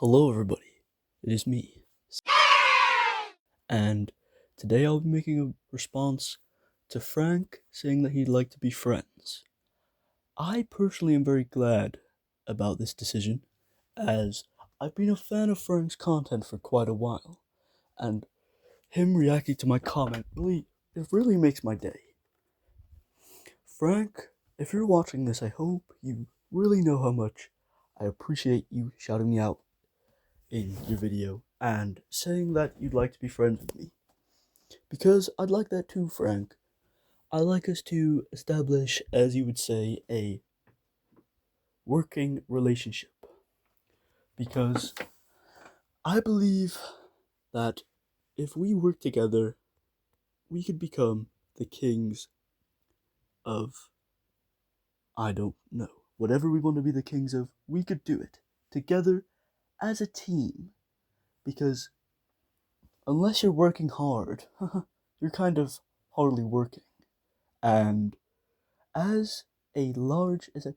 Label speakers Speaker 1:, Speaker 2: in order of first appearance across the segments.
Speaker 1: Hello, everybody. It is me, and today I'll be making a response to Frank saying that he'd like to be friends. I personally am very glad about this decision, as I've been a fan of Frank's content for quite a while, and him reacting to my comment really makes my day. Frank, if you're watching this, I hope you really know how much I appreciate you shouting me out in your video and saying that you'd like to be friends with me. Because I'd like that too, Frank. I'd like us to establish, as you would say, a working relationship. Because I believe that if we work together, we could become the kings of, I don't know, whatever we want to be the kings of, we could do it together as a team. Because unless you're working hard, you're kind of hardly working. And as a large, as a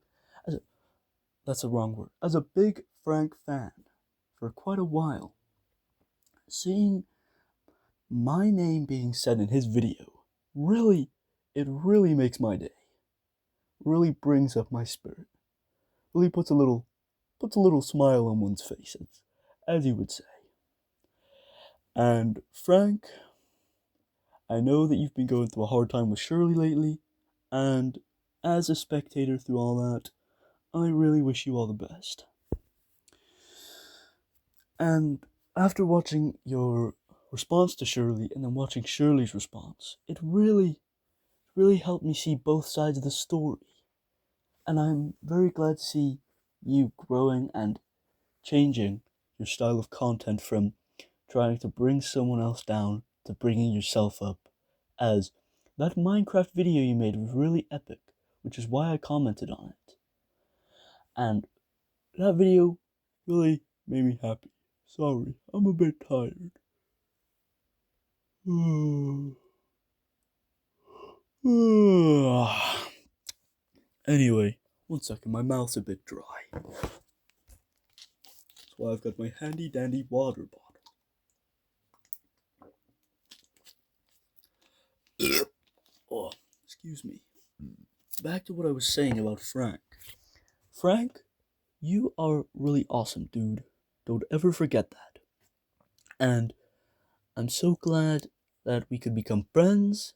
Speaker 1: that's a wrong word, as a big Frank fan for quite a while, seeing my name being said in his video, it really makes my day. Really brings up my spirit. Really puts a little smile on one's face, as you would say. And Frank, I know that you've been going through a hard time with Shirley lately, and as a spectator through all that, I really wish you all the best. And after watching your response to Shirley and then watching Shirley's response, it really helped me see both sides of the story. And I'm very glad to see you growing and changing your style of content from trying to bring someone else down to bringing yourself up. As that Minecraft video you made was really epic, which is why I commented on it. And that video really made me happy. Sorry, I'm a bit tired. Anyway, one second, my mouth's a bit dry. That's why I've got my handy dandy water bottle. Oh, excuse me. Back to what I was saying about Frank. Frank, you are really awesome, dude. Don't ever forget that. And I'm so glad that we could become friends.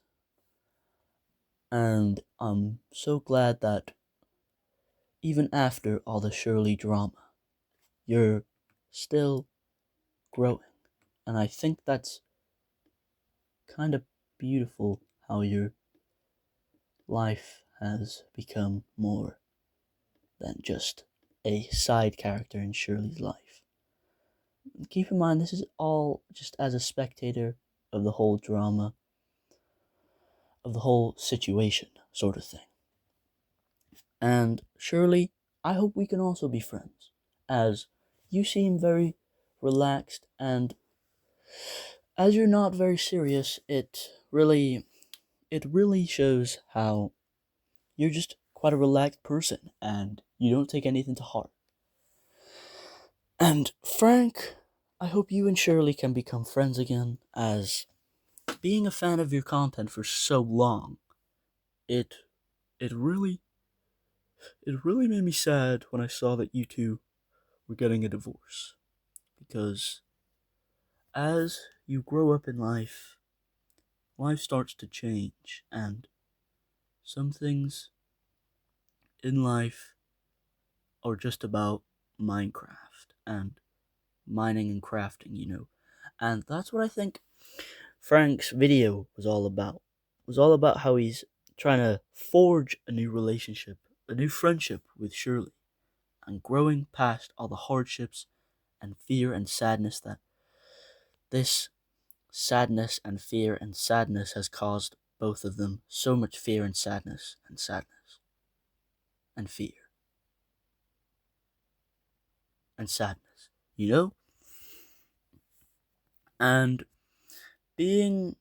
Speaker 1: And I'm so glad that even after all the Shirley drama, you're still growing. And I think that's kind of beautiful how your life has become more than just a side character in Shirley's life. Keep in mind, this is all just as a spectator of the whole drama, of the whole situation, sort of thing. And Shirley, I hope we can also be friends, as you seem very relaxed, and as you're not very serious, it really shows how you're just quite a relaxed person, and you don't take anything to heart. And Frank, I hope you and Shirley can become friends again, as being a fan of your content for so long, it it really made me sad when I saw that you two were getting a divorce. Because as you grow up in life, life starts to change, and some things in life are just about Minecraft and mining and crafting. And that's what I think Frank's video was all about. It was all about how he's trying to forge a new relationship, a new friendship with Shirley, and growing past all the hardships and fear and sadness that this sadness and fear and sadness has caused both of them so much fear and sadness and fear and sadness, you know? And being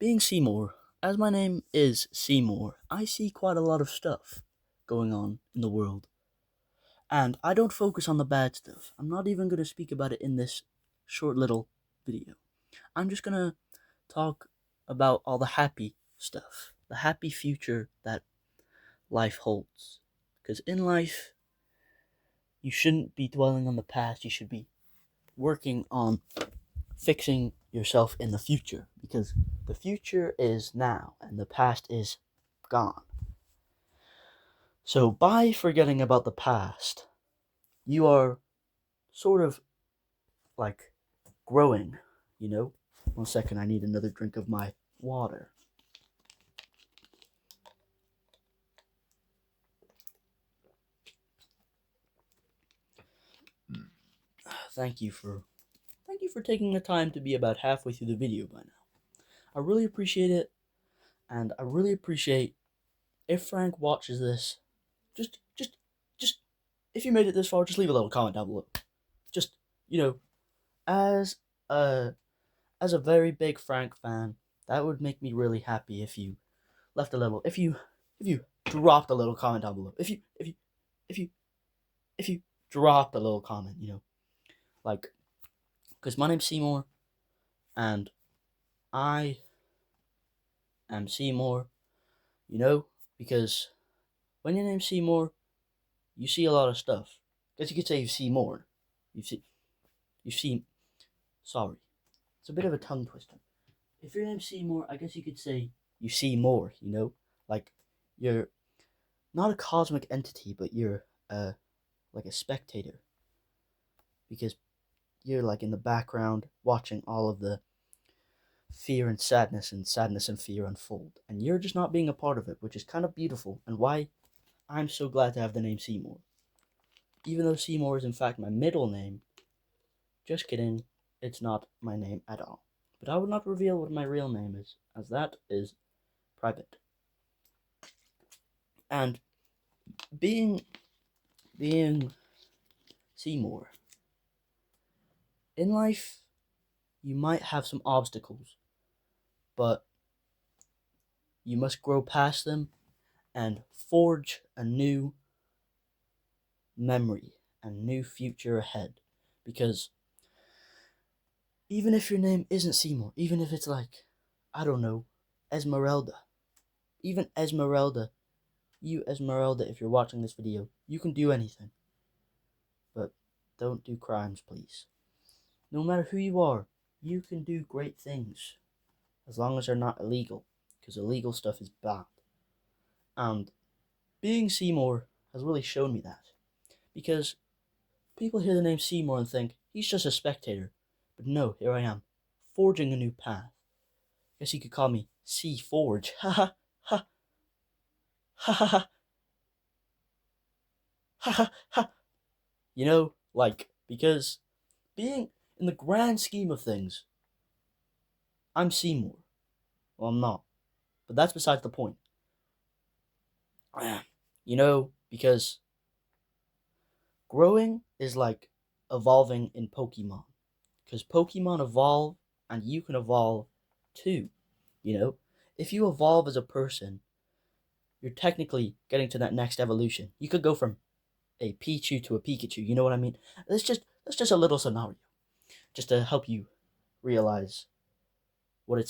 Speaker 1: Seymour, as my name is Seymour, I see quite a lot of stuff going on in the world. And I don't focus on the bad stuff. I'm not even going to speak about it in this short little video. I'm just going to talk about all the happy stuff, the happy future that life holds. Because in life, you shouldn't be dwelling on the past. You should be working on fixing yourself in the future. Because the future is now and the past is gone. So by forgetting about the past, you are sort of like growing, you know? 1 second, I need another drink of my water. Thank you for taking the time to be about halfway through the video by now. I really appreciate it, and I really appreciate if Frank watches this. Just if you made it this far, just leave a little comment down below. Just, you know, as a very big Frank fan, that would make me really happy if you left a little, if you dropped a little comment down below. If you dropped a little comment, you know, like, because my name's Seymour, and I am Seymour, you know, because when your name's Seymour, you see a lot of stuff. Guess you could say you see more. You've seen, sorry, it's a bit of a tongue twister. If your name's Seymour, I guess you could say you see more, you know, like, you're not a cosmic entity, but you're like a spectator, because you're like in the background watching all of the fear and sadness and fear unfold, and you're just not being a part of it, which is kind of beautiful, and why I'm so glad to have the name Seymour. Even though Seymour is in fact my middle name, just kidding, it's not my name at all. But I would not reveal what my real name is, as that is private. And being Seymour, in life, you might have some obstacles, but you must grow past them and forge a new memory and new future ahead. Because even if your name isn't Seymour, even if it's like, I don't know, Esmeralda, even Esmeralda, you Esmeralda, if you're watching this video, you can do anything. But don't do crimes, please. No matter who you are, you can do great things, as long as they're not illegal, because illegal stuff is bad. And being Seymour has really shown me that, because people hear the name Seymour and think, he's just a spectator. But no, here I am, forging a new path. Guess you could call me Sea Forge. Ha ha ha ha ha ha ha ha. You know, like, because being in the grand scheme of things, I'm Seymour. Well, I'm not, but that's besides the point. You know, because growing is like evolving in Pokemon. Because Pokemon evolve, and you can evolve too. You know, if you evolve as a person, you're technically getting to that next evolution. You could go from a Pichu to a Pikachu. You know what I mean? That's just a little scenario, just to help you realize what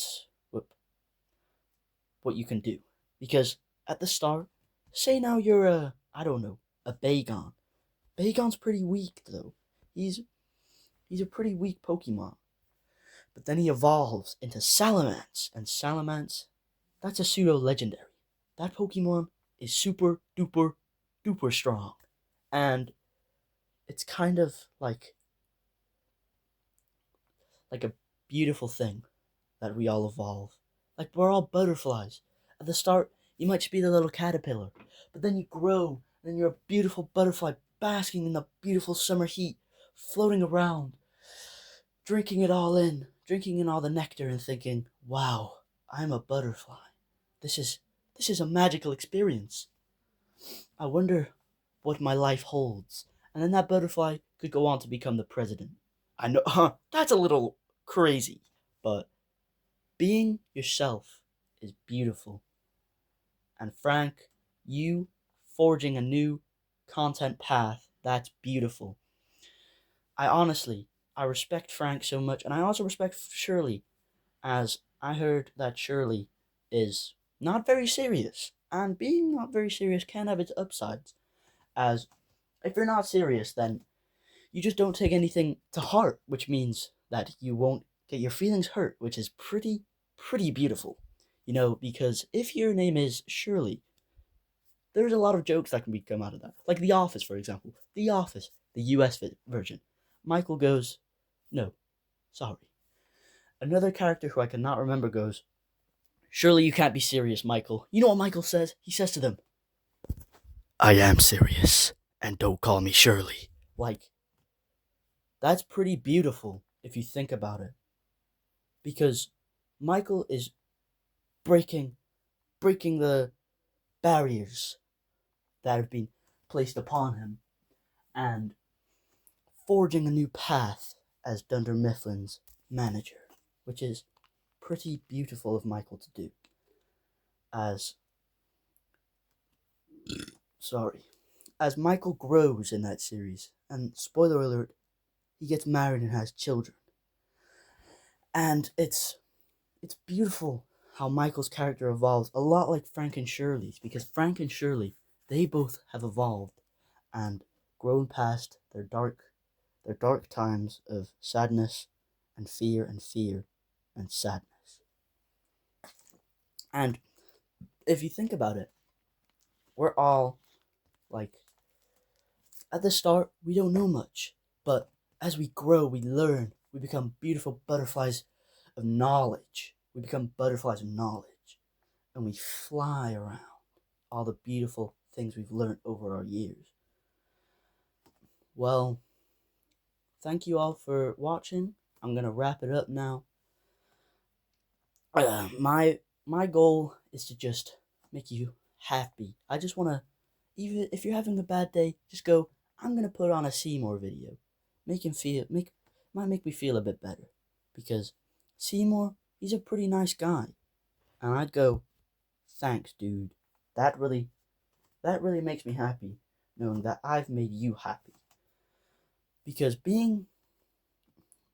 Speaker 1: what you can do. Because at the start, say now you're I don't know, a Bagon. Bagon's pretty weak though. He's a pretty weak Pokemon. But then he evolves into Salamence, and Salamence, that's a pseudo legendary. That Pokemon is super duper duper strong. And it's kind of like a beautiful thing that we all evolve. Like, we're all butterflies. At the start, you might just be the little caterpillar, but then you grow, and then you're a beautiful butterfly basking in the beautiful summer heat, floating around, drinking it all in, drinking in all the nectar and thinking, wow, I'm a butterfly. This is a magical experience. I wonder what my life holds. And then that butterfly could go on to become the president. I know, that's a little crazy, but being yourself is beautiful. And Frank, you forging a new content path That's beautiful. I respect Frank so much, and I also respect Shirley, as I heard that Shirley is not very serious, and being not very serious can have its upsides, as if you're not serious, then you just don't take anything to heart, which means that you won't get your feelings hurt, which is pretty beautiful. Because if your name is Shirley, there's a lot of jokes that can come out of that. Like The Office, for example. The Office, the US version. Michael goes, no, sorry. Another character who I cannot remember goes, surely you can't be serious, Michael. You know what Michael says? He says to them, I am serious, and don't call me Shirley. Like, that's pretty beautiful if you think about it. Because Michael is breaking the barriers that have been placed upon him and forging a new path as Dunder Mifflin's manager, which is pretty beautiful of Michael to do. As Michael grows in that series, and spoiler alert, he gets married and has children. And it's beautiful how Michael's character evolves, a lot like Frank and Shirley's, because Frank and Shirley, they both have evolved and grown past their dark times of sadness and fear and sadness. And if you think about it, we're all like, at the start, we don't know much, but as we grow, we learn, we become beautiful butterflies of knowledge. And we fly around all the beautiful things we've learned over our years. Well, thank you all for watching. I'm gonna wrap it up now. My goal is to just make you happy. I just wanna, even if you're having a bad day, just go, I'm gonna put on a Seymour video. Might make me feel a bit better. Because Seymour, he's a pretty nice guy. And I'd go, thanks, dude. That really makes me happy, knowing that I've made you happy. Because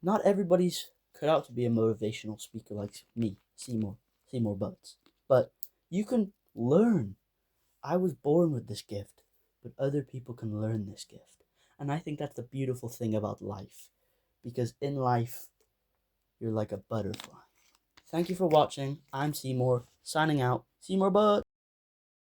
Speaker 1: not everybody's cut out to be a motivational speaker like me, Seymour Butts. But you can learn. I was born with this gift, but other people can learn this gift. And I think that's the beautiful thing about life. Because in life, you're like a butterfly. Thank you for watching. I'm Seymour, signing out. Seymour Butts.